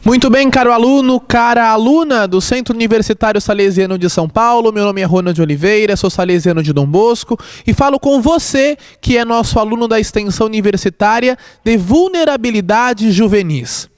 Muito bem, caro aluno, cara aluna do Centro Universitário Salesiano de São Paulo. Meu nome é Ronald Oliveira, sou salesiano de Dom Bosco e falo com você que é nosso aluno da extensão universitária de vulnerabilidade juvenis.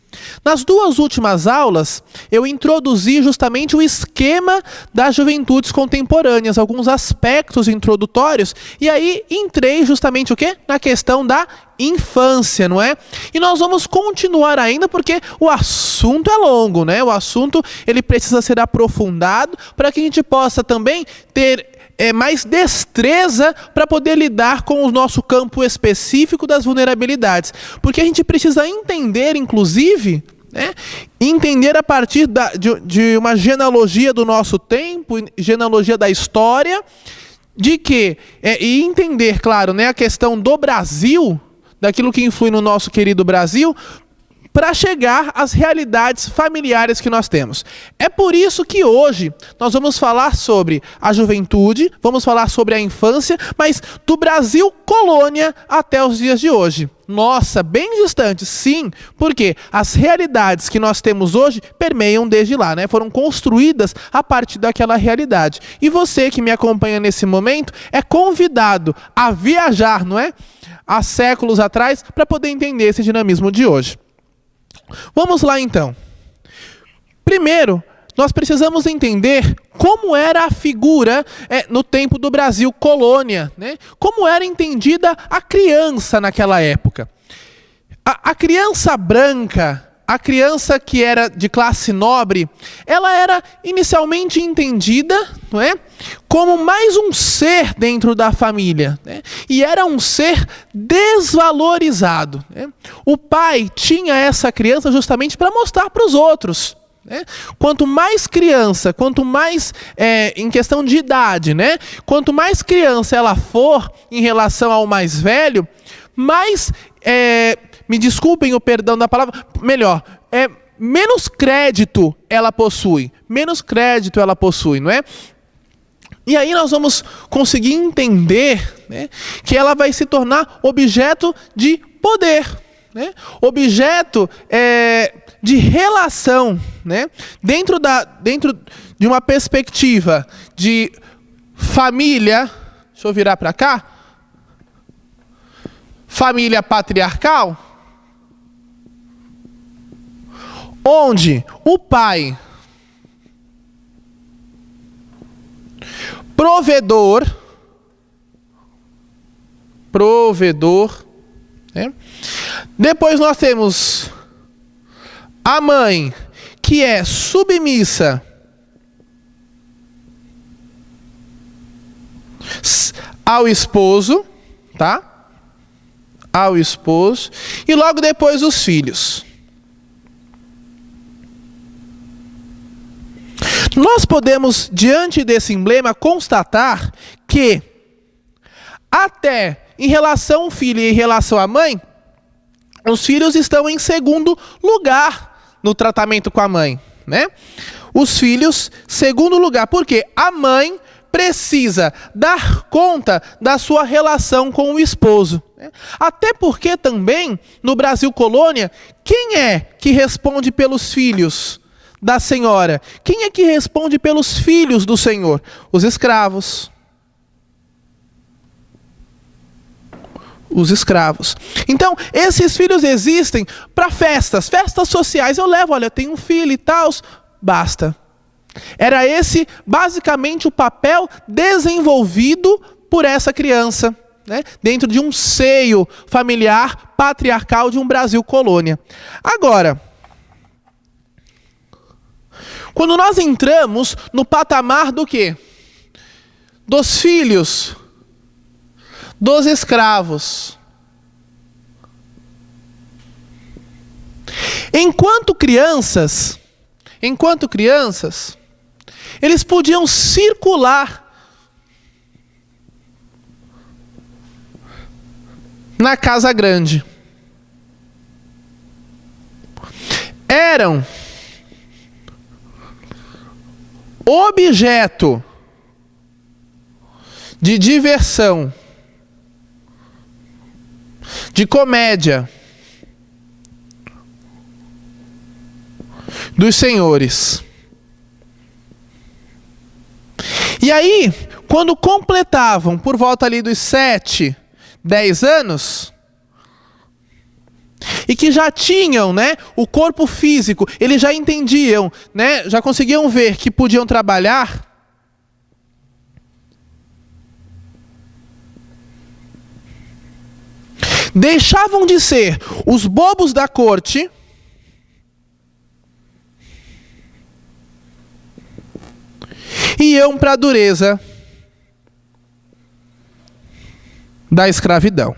Nas duas últimas aulas, eu introduzi justamente o esquema das juventudes contemporâneas, alguns aspectos introdutórios, e aí entrei justamente o quê? Na questão da infância, não é? E nós vamos continuar ainda porque o assunto é longo, né? O assunto ele precisa ser aprofundado para que a gente possa também ter mais destreza para poder lidar com o nosso campo específico das vulnerabilidades. Porque a gente precisa entender, inclusive, entender a partir de uma genealogia do nosso tempo, genealogia da história, de que, e entender, claro, a questão do Brasil, daquilo que influi no nosso querido Brasil, para chegar às realidades familiares que nós temos. É por isso que hoje nós vamos falar sobre a juventude, vamos falar sobre a infância, mas do Brasil colônia até os dias de hoje. Nossa, bem distante, sim, porque as realidades que nós temos hoje permeiam desde lá, foram construídas a partir daquela realidade. E você que me acompanha nesse momento é convidado a viajar, há séculos atrás, para poder entender esse dinamismo de hoje. Vamos lá então. Primeiro, nós precisamos entender como era a figura no tempo do Brasil colônia, como era entendida a criança naquela época. A criança branca, a criança que era de classe nobre, ela era inicialmente entendida, como mais um ser dentro da família, e era um ser desvalorizado. O pai tinha essa criança justamente para mostrar para os outros. Quanto mais criança, quanto mais em questão de idade, quanto mais criança ela for em relação ao mais velho, mais, me desculpem o perdão da palavra, melhor, menos crédito ela possui, não é? E aí nós vamos conseguir entender que ela vai se tornar objeto de poder, objeto de relação, dentro de uma perspectiva de família, deixa eu virar para cá, família patriarcal, onde o pai provedor, depois nós temos a mãe que é submissa ao esposo, ao esposo, e logo depois os filhos. Nós podemos, diante desse emblema, constatar que até em relação ao filho e em relação à mãe, os filhos estão em segundo lugar no tratamento com a mãe, Os filhos, segundo lugar, porque a mãe precisa dar conta da sua relação com o esposo. Até porque também, no Brasil colônia, quem é que responde pelos filhos da senhora? Quem é que responde pelos filhos do senhor? Os escravos. Os escravos. Então, esses filhos existem para festas sociais. Eu levo, olha, eu tenho um filho e tal, basta. Era esse, basicamente, o papel desenvolvido por essa criança, dentro de um seio familiar patriarcal de um Brasil colônia. Agora, quando nós entramos no patamar do quê? Dos filhos, dos escravos. Enquanto crianças, eles podiam circular na casa grande. Eram objeto de diversão, de comédia, dos senhores. E aí, quando completavam por volta ali dos 7, 10 anos, e que já tinham, né, o corpo físico, eles já entendiam, né, já conseguiam ver que podiam trabalhar, deixavam de ser os bobos da corte e iam para a dureza da escravidão.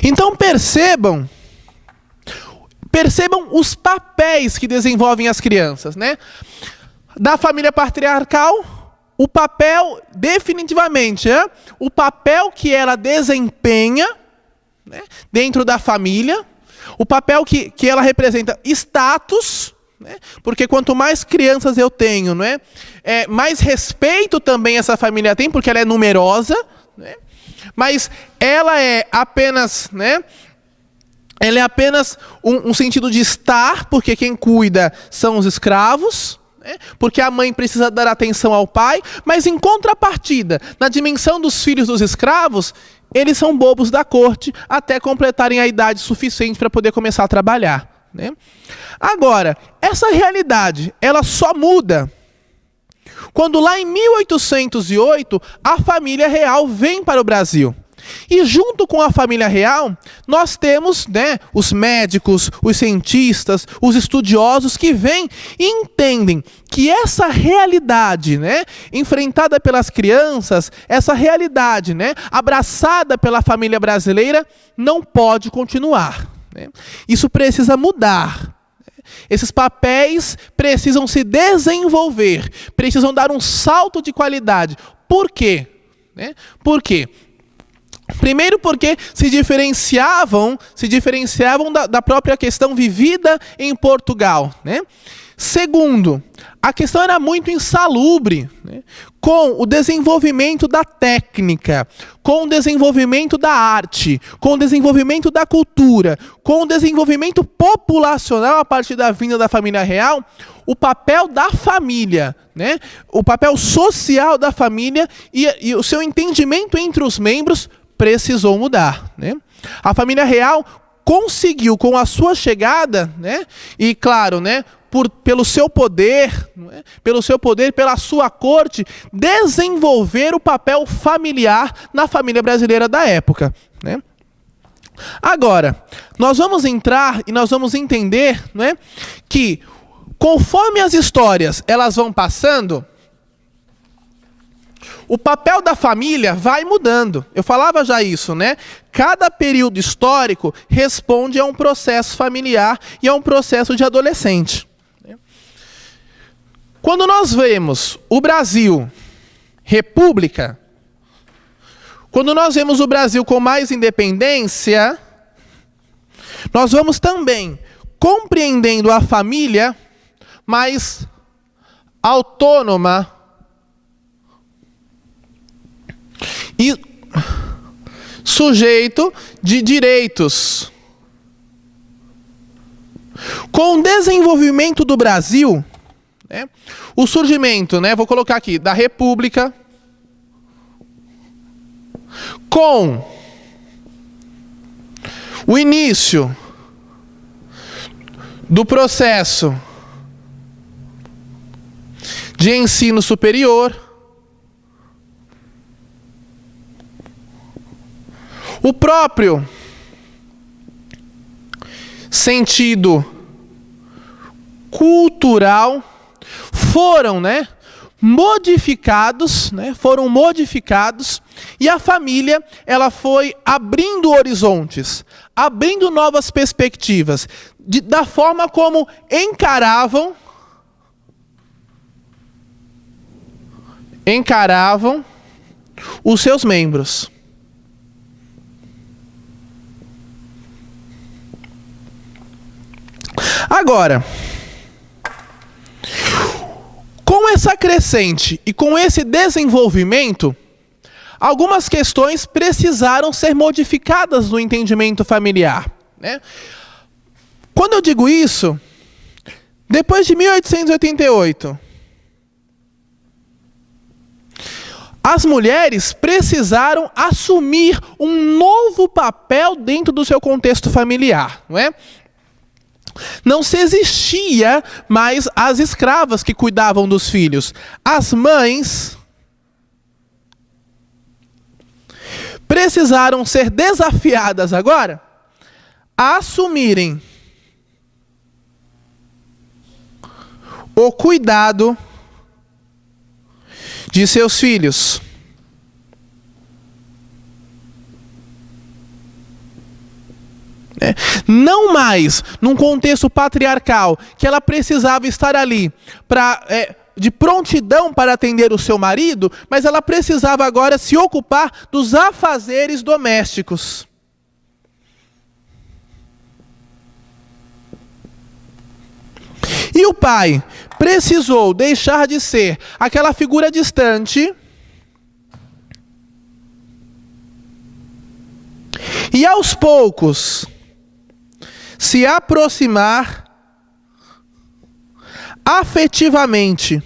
Então percebam os papéis que desenvolvem as crianças, né? Da família patriarcal, o papel, definitivamente, o papel que ela desempenha, né, dentro da família, o papel que ela representa status, né, porque quanto mais crianças eu tenho, né, mais respeito também essa família tem, porque ela é numerosa, né, mas ela é apenas, né, ela é apenas um sentido de estar, porque quem cuida são os escravos, porque a mãe precisa dar atenção ao pai, mas em contrapartida, na dimensão dos filhos dos escravos, eles são bobos da corte até completarem a idade suficiente para poder começar a trabalhar, né? Agora, essa realidade, ela só muda quando lá em 1808 a família real vem para o Brasil. E junto com a família real, nós temos, né, os médicos, os cientistas, os estudiosos que vêm e entendem que essa realidade, né, enfrentada pelas crianças, essa realidade, né, abraçada pela família brasileira, não pode continuar, né? Isso precisa mudar. Esses papéis precisam se desenvolver, precisam dar um salto de qualidade. Por quê? Né? Por quê? Primeiro porque se diferenciavam da própria questão vivida em Portugal, né? Segundo, a questão era muito insalubre, né? Com o desenvolvimento da técnica, com o desenvolvimento da arte, com o desenvolvimento da cultura, com o desenvolvimento populacional a partir da vinda da família real, o papel da família, né? O papel social da família e o seu entendimento entre os membros precisou mudar, né? A família real conseguiu, com a sua chegada, né, e claro, né, pelo seu poder, né, pela sua corte, desenvolver o papel familiar na família brasileira da época, né? Agora, nós vamos entrar e nós vamos entender, né, que conforme as histórias elas vão passando, o papel da família vai mudando. Eu falava já isso, né? Cada período histórico responde a um processo familiar e a um processo de adolescente. Quando nós vemos o Brasil república, quando nós vemos o Brasil com mais independência, nós vamos também compreendendo a família mais autônoma e sujeito de direitos. Com o desenvolvimento do Brasil, né, o surgimento, né, vou colocar aqui, da República, com o início do processo de ensino superior, o próprio sentido cultural foram, né, modificados, e a família ela foi abrindo horizontes, abrindo novas perspectivas, da forma como encaravam os seus membros. Agora, com essa crescente e com esse desenvolvimento, algumas questões precisaram ser modificadas no entendimento familiar, né? Quando eu digo isso, depois de 1888, as mulheres precisaram assumir um novo papel dentro do seu contexto familiar, não é? Não se existia mais as escravas que cuidavam dos filhos. As mães precisaram ser desafiadas agora a assumirem o cuidado de seus filhos. Não mais num contexto patriarcal, que ela precisava estar ali de prontidão para atender o seu marido, mas ela precisava agora se ocupar dos afazeres domésticos. E o pai precisou deixar de ser aquela figura distante e aos poucos se aproximar afetivamente.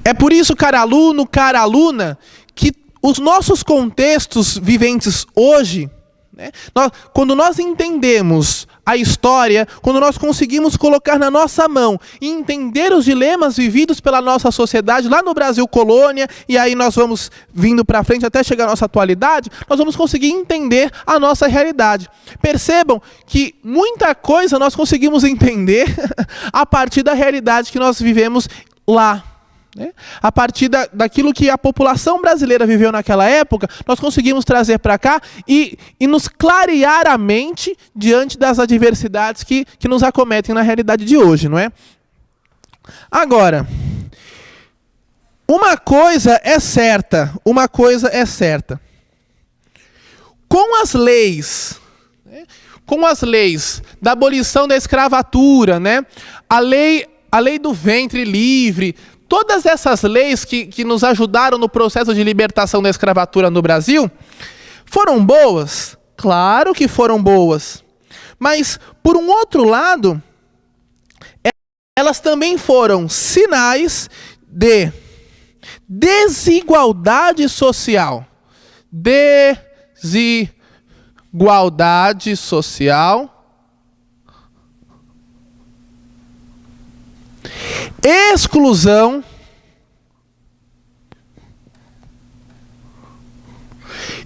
É por isso, cara aluno, cara aluna, que os nossos contextos viventes hoje, quando nós entendemos a história, quando nós conseguimos colocar na nossa mão e entender os dilemas vividos pela nossa sociedade, lá no Brasil colônia, e aí nós vamos vindo para frente até chegar à nossa atualidade, nós vamos conseguir entender a nossa realidade. Percebam que muita coisa nós conseguimos entender a partir da realidade que nós vivemos lá. A partir daquilo que a população brasileira viveu naquela época, nós conseguimos trazer para cá e nos clarear a mente diante das adversidades que nos acometem na realidade de hoje, não é? Agora, uma coisa é certa. Com as leis da abolição da escravatura, a lei do ventre livre, todas essas leis que nos ajudaram no processo de libertação da escravatura no Brasil, foram boas? Claro que foram boas. Mas, por um outro lado, elas também foram sinais de desigualdade social. Desigualdade social. Exclusão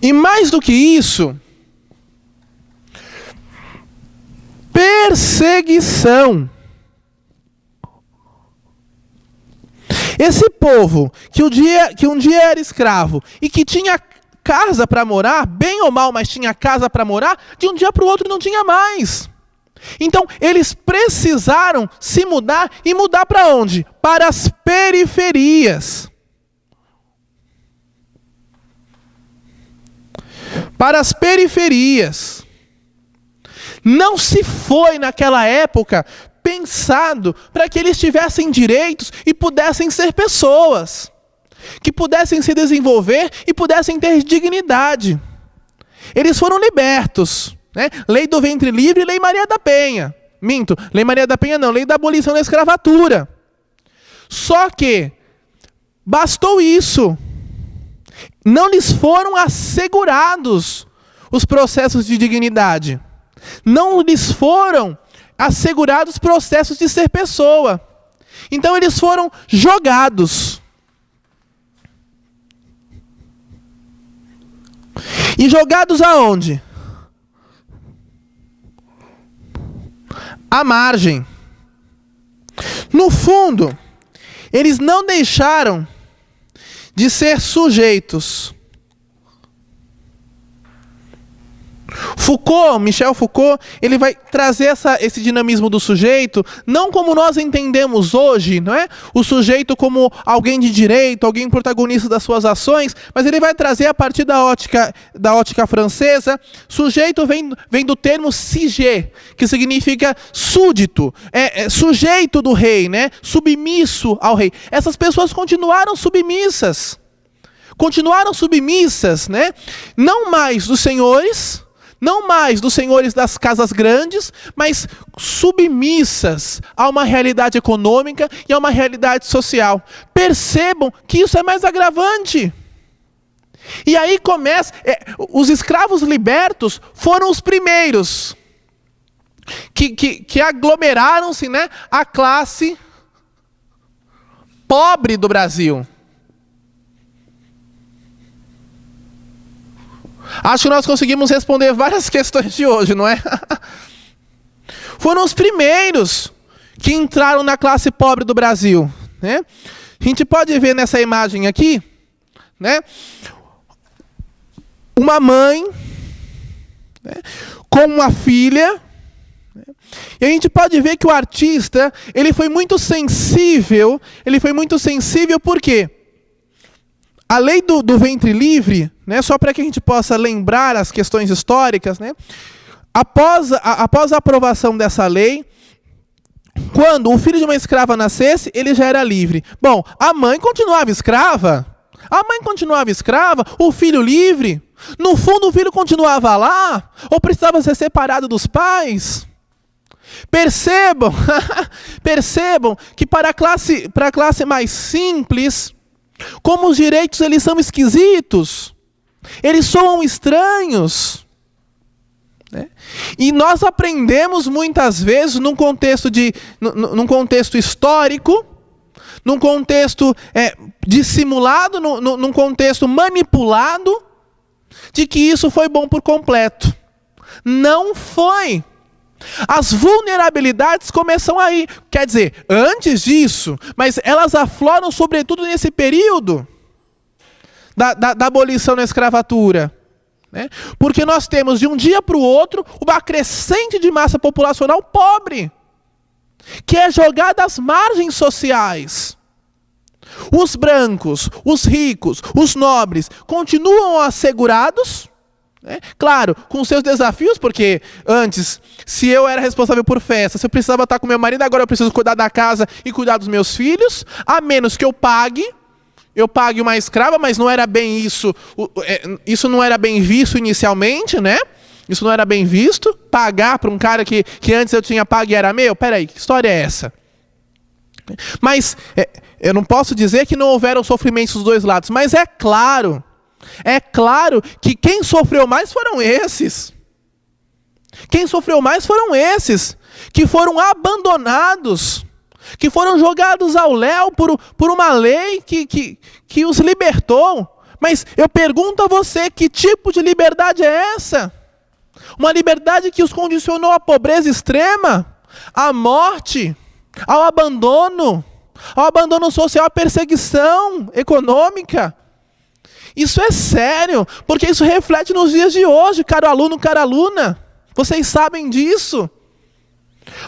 e, mais do que isso, perseguição. Esse povo que um dia era escravo e que tinha casa para morar, bem ou mal, mas tinha casa para morar, de um dia para o outro não tinha mais. Então, eles precisaram se mudar, e mudar para onde? Para as periferias. Para as periferias. Não se foi, naquela época, pensado para que eles tivessem direitos e pudessem ser pessoas, que pudessem se desenvolver e pudessem ter dignidade. Eles foram libertos. Lei do ventre livre e Lei Maria da Penha. Minto, Lei Maria da Penha não, Lei da abolição da escravatura. Só que bastou isso. Não lhes foram assegurados os processos de dignidade. Não lhes foram assegurados processos de ser pessoa. Então eles foram jogados. E jogados aonde? À margem. No fundo, eles não deixaram de ser sujeitos. Michel Foucault, ele vai trazer esse dinamismo do sujeito, não como nós entendemos hoje, não é? O sujeito como alguém de direito, alguém protagonista das suas ações, mas ele vai trazer a partir da ótica francesa. Sujeito vem do termo sujet, que significa súdito, sujeito do rei, submisso ao rei. Essas pessoas continuaram submissas. continuaram submissas, né? Não mais dos senhores, não mais dos senhores das casas grandes, mas submissas a uma realidade econômica e a uma realidade social. Percebam que isso é mais agravante. E aí começa, os escravos libertos foram os primeiros que aglomeraram-se, né, a classe pobre do Brasil. Acho que nós conseguimos responder várias questões de hoje, não é? Foram os primeiros que entraram na classe pobre do Brasil, né? A gente pode ver nessa imagem aqui, né, uma mãe, né, com uma filha, né? E a gente pode ver que o artista, ele foi muito sensível, por quê? A lei do ventre livre, né, só para que a gente possa lembrar as questões históricas, né, após a aprovação dessa lei, quando o filho de uma escrava nascesse, ele já era livre. Bom, a mãe continuava escrava, o filho livre. No fundo, o filho continuava lá, ou precisava ser separado dos pais. Percebam, percebam que para a classe mais simples, como os direitos eles são esquisitos, eles soam estranhos, né? E nós aprendemos muitas vezes num contexto histórico, num contexto dissimulado, num contexto manipulado, de que isso foi bom por completo. Não foi. As vulnerabilidades começam aí. Quer dizer, antes disso, mas elas afloram sobretudo nesse período da abolição da escravatura, né? Porque nós temos de um dia para o outro uma crescente de massa populacional pobre, que é jogada às margens sociais. Os brancos, os ricos, os nobres continuam assegurados, né? Claro, com seus desafios, porque antes, se eu era responsável por festa, se eu precisava estar com meu marido, agora eu preciso cuidar da casa e cuidar dos meus filhos, a menos que eu pague uma escrava, mas não era bem isso, isso não era bem visto inicialmente, né? Isso não era bem visto, pagar para um cara que antes eu tinha pago e era meu. Peraí, que história é essa? Mas eu não posso dizer que não houveram sofrimentos dos dois lados, mas é claro que quem sofreu mais foram esses. Quem sofreu mais foram esses, que foram abandonados, que foram jogados ao léu por uma lei que os libertou. Mas eu pergunto a você, que tipo de liberdade é essa? Uma liberdade que os condicionou à pobreza extrema, à morte, ao abandono social, à perseguição econômica. Isso é sério, porque isso reflete nos dias de hoje, caro aluno, cara aluna. Vocês sabem disso.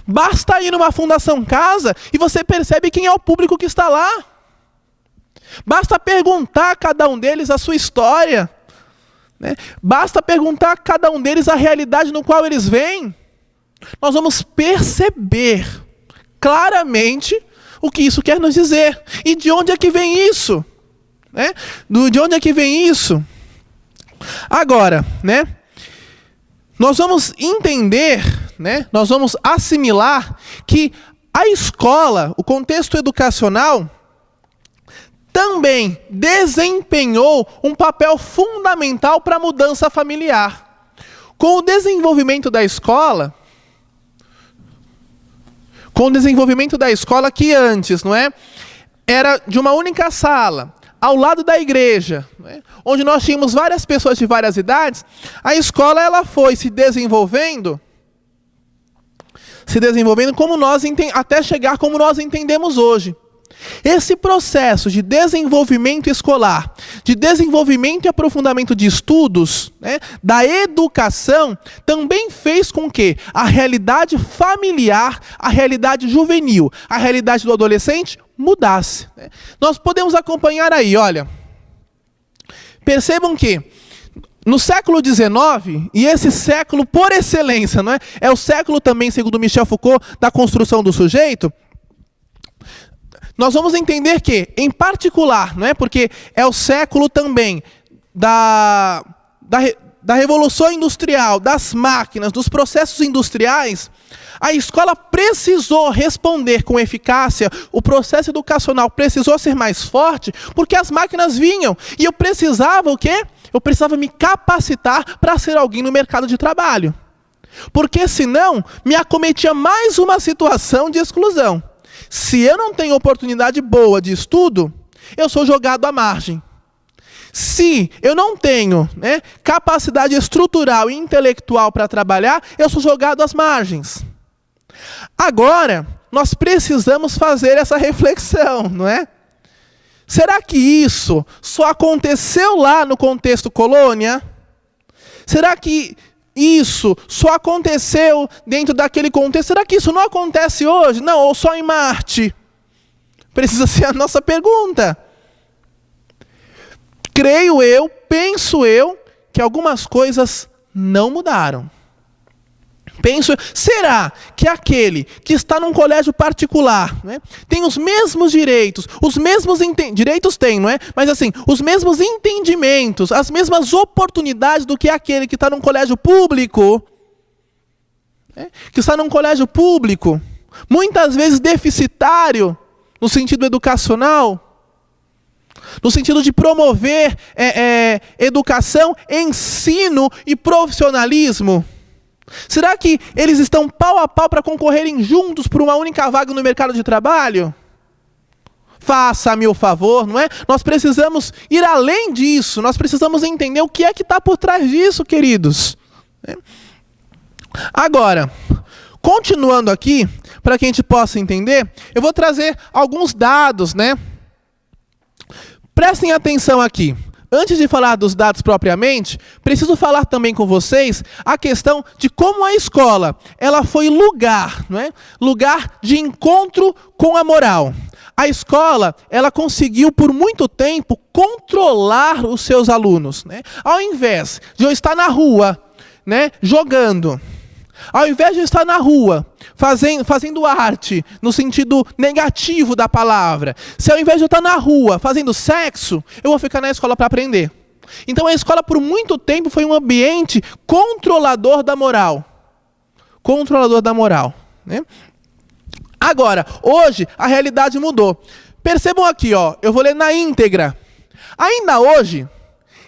Basta ir numa Fundação Casa e você percebe quem é o público que está lá. Basta perguntar a cada um deles a sua história, né? Basta perguntar a cada um deles a realidade no qual eles vêm. Nós vamos perceber claramente o que isso quer nos dizer. E de onde é que vem isso? Né? De onde é que vem isso? Agora, né, nós vamos entender, né, nós vamos assimilar que a escola, o contexto educacional, também desempenhou um papel fundamental para a mudança familiar. Com o desenvolvimento da escola, que antes, não é, era de uma única sala, ao lado da igreja, né, onde nós tínhamos várias pessoas de várias idades, a escola ela foi se desenvolvendo como até chegar como nós entendemos hoje. Esse processo de desenvolvimento escolar, de desenvolvimento e aprofundamento de estudos, né, da educação, também fez com que a realidade familiar, a realidade juvenil, a realidade do adolescente mudasse, né? Nós podemos acompanhar aí, olha, percebam que no século XIX, e esse século por excelência, não é? É o século também, segundo Michel Foucault, da construção do sujeito. nós vamos entender que, em particular, não é? Porque é o século também da Revolução Industrial, das máquinas, dos processos industriais, a escola precisou responder com eficácia, o processo educacional precisou ser mais forte, porque as máquinas vinham. E eu precisava o quê? Eu precisava me capacitar para ser alguém no mercado de trabalho. Porque senão, me acometia mais uma situação de exclusão. Se eu não tenho oportunidade boa de estudo, eu sou jogado à margem. Se eu não tenho, né, capacidade estrutural e intelectual para trabalhar, eu sou jogado às margens. Agora, nós precisamos fazer essa reflexão, não é? Será que isso só aconteceu lá no contexto colônia? Será que isso só aconteceu dentro daquele contexto? Será que isso não acontece hoje? Não, ou só em Marte? Precisa ser a nossa pergunta. Creio eu, penso eu, que algumas coisas não mudaram. Será que aquele que está num colégio particular, né, tem os mesmos direitos, os mesmos direitos tem, não é? Mas assim, os mesmos entendimentos, as mesmas oportunidades do que aquele que está num colégio público, né, que está num colégio público, muitas vezes deficitário no sentido educacional, no sentido de promover educação, ensino e profissionalismo? Será que eles estão pau a pau para concorrerem juntos por uma única vaga no mercado de trabalho? Faça-me o favor, não é? Nós precisamos ir além disso, nós precisamos entender o que é que está por trás disso, queridos. Agora, continuando aqui, para que a gente possa entender, eu vou trazer alguns dados, né? Prestem atenção aqui. Antes de falar dos dados propriamente, preciso falar também com vocês a questão de como a escola ela foi lugar, não é? Lugar de encontro com a moral. A escola ela conseguiu por muito tempo controlar os seus alunos, né? Ao invés de eu estar na rua, né, jogando, ao invés de eu estar na rua fazendo arte no sentido negativo da palavra, se ao invés de eu estar na rua fazendo sexo, eu vou ficar na escola para aprender. Então a escola por muito tempo foi um ambiente controlador da moral. Controlador da moral, né? Agora, hoje a realidade mudou. Percebam aqui, ó, eu vou ler na íntegra. Ainda hoje,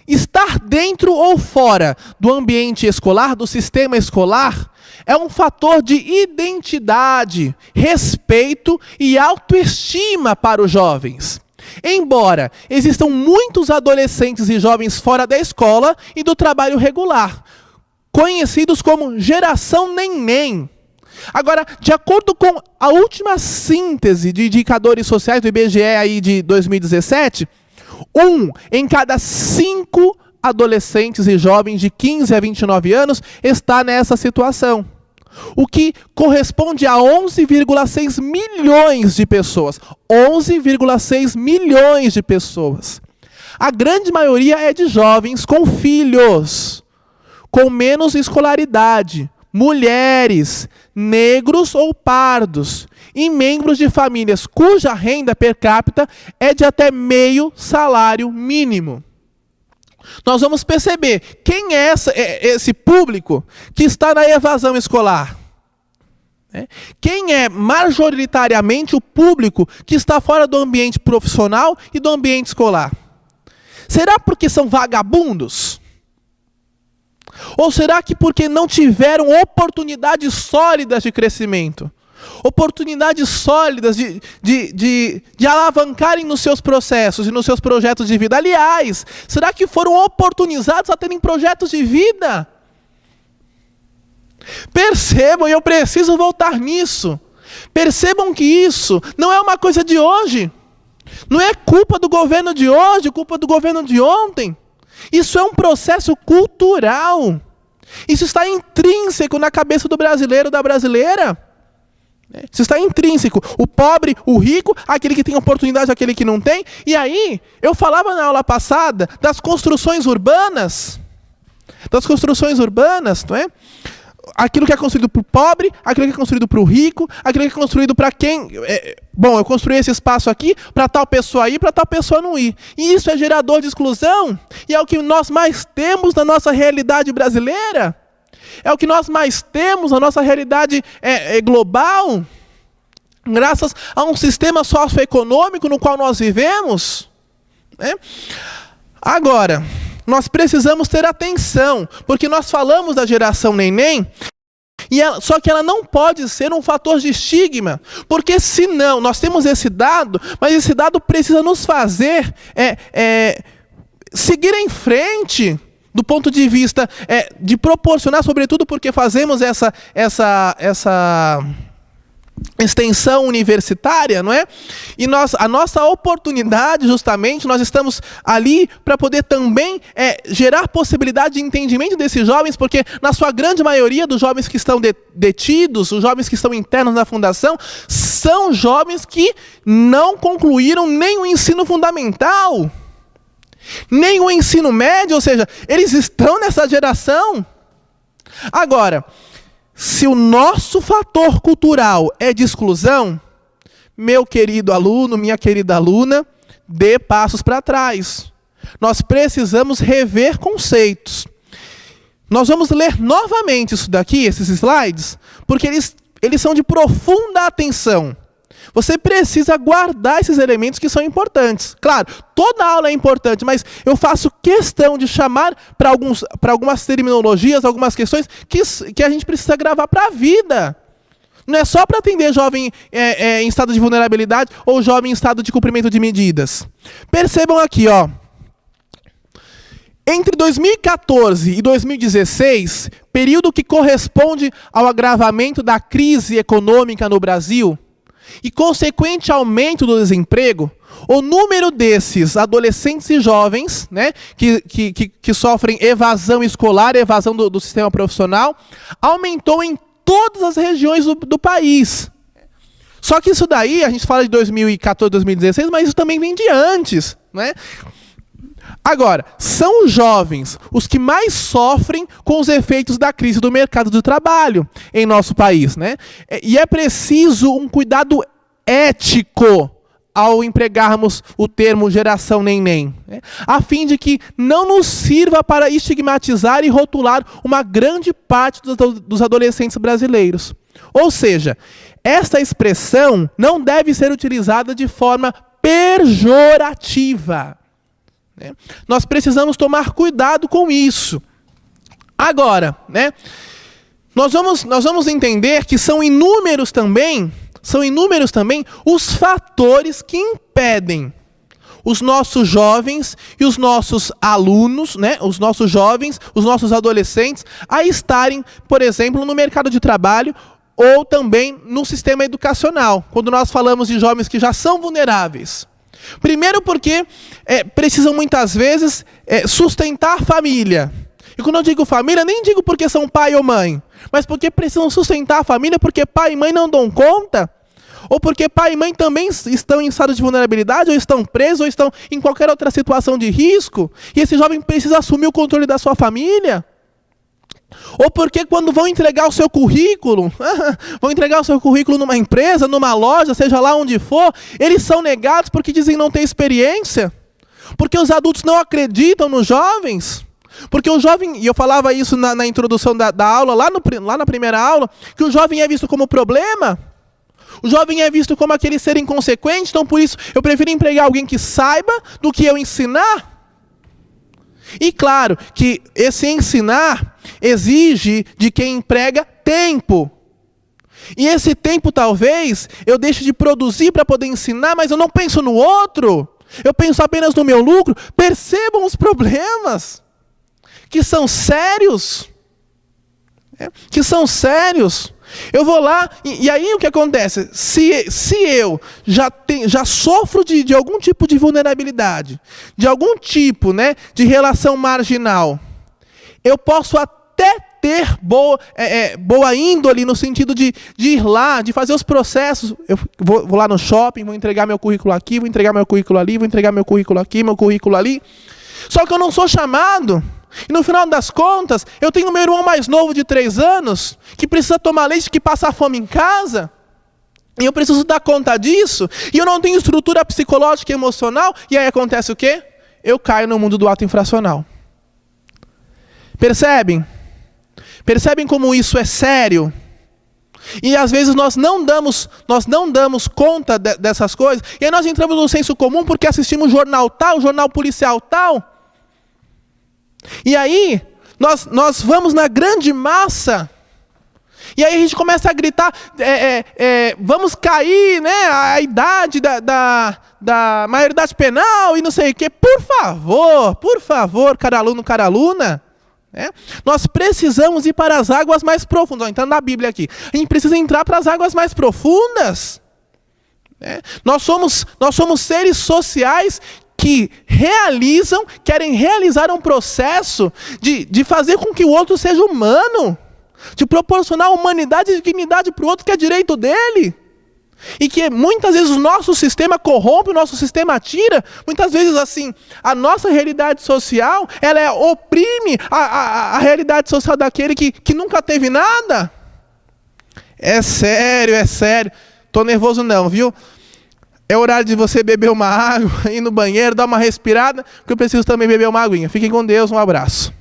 estar dentro ou fora do ambiente escolar, do sistema escolar, é um fator de identidade, respeito e autoestima para os jovens. Embora existam muitos adolescentes e jovens fora da escola e do trabalho regular, conhecidos como geração neném. Agora, de acordo com a última síntese de indicadores sociais do IBGE aí de 2017, 1 em cada 5 adolescentes e jovens de 15 a 29 anos está nessa situação. O que corresponde a 11,6 milhões de pessoas. 11,6 milhões de pessoas. A grande maioria é de jovens com filhos, com menos escolaridade, mulheres, negros ou pardos, e membros de famílias cuja renda per capita é de até meio salário mínimo. Nós vamos perceber quem é esse público que está na evasão escolar. Quem é majoritariamente o público que está fora do ambiente profissional e do ambiente escolar? Será porque são vagabundos? Ou será que porque não tiveram oportunidades sólidas de crescimento? Oportunidades sólidas de alavancarem nos seus processos e nos seus projetos de vida. Aliás, será que foram oportunizados a terem projetos de vida? Percebam, e eu preciso voltar nisso. Percebam que isso não é uma coisa de hoje. Não é culpa do governo de hoje, culpa do governo de ontem. Isso é um processo cultural. Isso está intrínseco na cabeça do brasileiro, da brasileira. Isso está intrínseco. O pobre, o rico, aquele que tem oportunidade, aquele que não tem. E aí, eu falava na aula passada das construções urbanas. Das construções urbanas, não é? aquilo que é construído para o pobre, aquilo que é construído para o rico, aquilo que é construído para quem... bom, eu construí esse espaço aqui para tal pessoa ir, para tal pessoa não ir. E isso é gerador de exclusão, e é o que nós mais temos na nossa realidade brasileira. É o que nós mais temos na nossa realidade global, graças a um sistema socioeconômico no qual nós vivemos. Né? Agora, nós precisamos ter atenção, porque nós falamos da geração neném, só que ela não pode ser um fator de estigma, porque senão, nós temos esse dado, mas esse dado precisa nos fazer seguir em frente, do ponto de vista de proporcionar, sobretudo porque fazemos essa extensão universitária, não é? E a nossa oportunidade, justamente, nós estamos ali para poder também gerar possibilidade de entendimento desses jovens, porque na sua grande maioria dos jovens que estão detidos, os jovens que estão internos na fundação, são jovens que não concluíram nem o ensino fundamental, nem o ensino médio, ou seja, eles estão nessa geração. Agora, se o nosso fator cultural é de exclusão, meu querido aluno, minha querida aluna, dê passos para trás. Nós precisamos rever conceitos. Nós vamos ler novamente isso daqui, esses slides, porque eles são de profunda atenção. Você precisa guardar esses elementos que são importantes. Claro, toda aula é importante, mas eu faço questão de chamar para algumas terminologias, algumas questões que a gente precisa gravar para a vida. Não é só para atender jovem em estado de vulnerabilidade ou jovem em estado de cumprimento de medidas. Percebam aqui, ó. Entre 2014 e 2016, período que corresponde ao agravamento da crise econômica no Brasil, e consequente aumento do desemprego, o número desses adolescentes e jovens, né, que sofrem evasão escolar, evasão do sistema profissional, aumentou em todas as regiões do país. Só que isso daí, a gente fala de 2014, 2016, mas isso também vem de antes. Né? Agora, são os jovens os que mais sofrem com os efeitos da crise do mercado de trabalho em nosso país. Né? E é preciso um cuidado ético ao empregarmos o termo geração neném, né? A fim de que não nos sirva para estigmatizar e rotular uma grande parte dos adolescentes brasileiros. Ou seja, esta expressão não deve ser utilizada de forma pejorativa. Nós precisamos tomar cuidado com isso. Agora, né, nós vamos entender que são inúmeros também os fatores que impedem os nossos jovens e os nossos alunos, né, os nossos jovens, os nossos adolescentes, a estarem, por exemplo, no mercado de trabalho ou também no sistema educacional, quando nós falamos de jovens que já são vulneráveis. Primeiro porque precisam muitas vezes sustentar a família. E quando eu digo família, nem digo porque são pai ou mãe, mas porque precisam sustentar a família porque pai e mãe não dão conta, ou porque pai e mãe também estão em estado de vulnerabilidade, ou estão presos, ou estão em qualquer outra situação de risco, e esse jovem precisa assumir o controle da sua família. Ou porque quando vão entregar o seu currículo, numa empresa, numa loja, seja lá onde for, eles são negados porque dizem não ter experiência, porque os adultos não acreditam nos jovens, porque o jovem, e eu falava isso na introdução da aula, lá na primeira aula, que o jovem é visto como problema, o jovem é visto como aquele ser inconsequente, então por isso eu prefiro empregar alguém que saiba do que eu ensinar. E claro que esse ensinar exige de quem emprega tempo. E esse tempo talvez eu deixe de produzir para poder ensinar, mas eu não penso no outro. Eu penso apenas no meu lucro. Percebam os problemas que são sérios. Que são sérios. Eu vou lá, e aí o que acontece? Se eu já sofro de algum tipo de vulnerabilidade, de algum tipo, né, de relação marginal, eu posso até ter boa índole no sentido de ir lá, de fazer os processos. Eu vou lá no shopping, vou entregar meu currículo aqui, vou entregar meu currículo ali, vou entregar meu currículo aqui, meu currículo ali. Só que eu não sou chamado E no final das contas, eu tenho meu irmão mais novo de 3 anos, que precisa tomar leite, que passa fome em casa, e eu preciso dar conta disso, e eu não tenho estrutura psicológica e emocional, e aí acontece o quê? Eu caio no mundo do ato infracional. Percebem? Percebem como isso é sério? E às vezes nós não damos conta dessas coisas, e aí nós entramos no senso comum porque assistimos jornal tal, jornal policial tal, e aí nós vamos na grande massa, e aí a gente começa a gritar, vamos cair, né, a idade da maioridade penal e não sei o quê. Por favor, cara aluno, cara aluna, nós precisamos ir para as águas mais profundas. Entrando na Bíblia aqui, a gente precisa entrar para as águas mais profundas. Nós somos seres sociais que querem realizar um processo de fazer com que o outro seja humano, de proporcionar humanidade e dignidade para o outro, que é direito dele. E que muitas vezes o nosso sistema corrompe, o nosso sistema tira. Muitas vezes, assim, a nossa realidade social, ela oprime a realidade social daquele que nunca teve nada. É sério. Tô nervoso não, viu? É horário de você beber uma água, ir no banheiro, dar uma respirada, porque eu preciso também beber uma aguinha. Fiquem com Deus, um abraço.